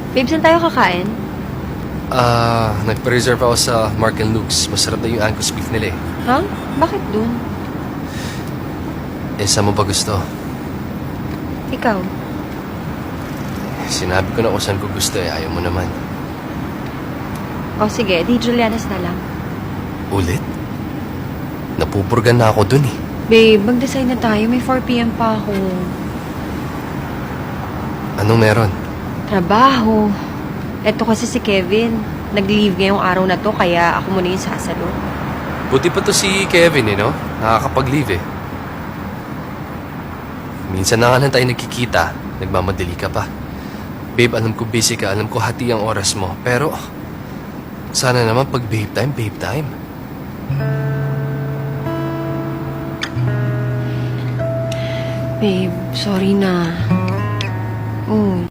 Babe, saan tayo kakain? Nagpa-reserve ako sa Mark and Luke's. Masarap na yung Angus beef nila eh. Ha? Bakit dun? Saan mo ba gusto? Ikaw? Sinabi ko na kung saan ko gusto eh. Ayaw mo naman. O sige, di Juliana's na lang. Ulit? Napupurgan na ako dun eh. Babe, mag-decide na tayo. May 4 p.m. pa ako. Anong meron? Trabaho. Eto kasi si Kevin. Nag-leave ngayong araw na to, kaya ako muna yung sasalo. Buti pa to si Kevin eh, no? Nakakapag-leave eh. Minsan na nga lang tayo nagkikita. Nagmamadali ka pa. Babe, alam ko busy ka. Alam ko hati ang oras mo. Pero, sana naman pag babe time, babe time. Babe, sorry na. Oh.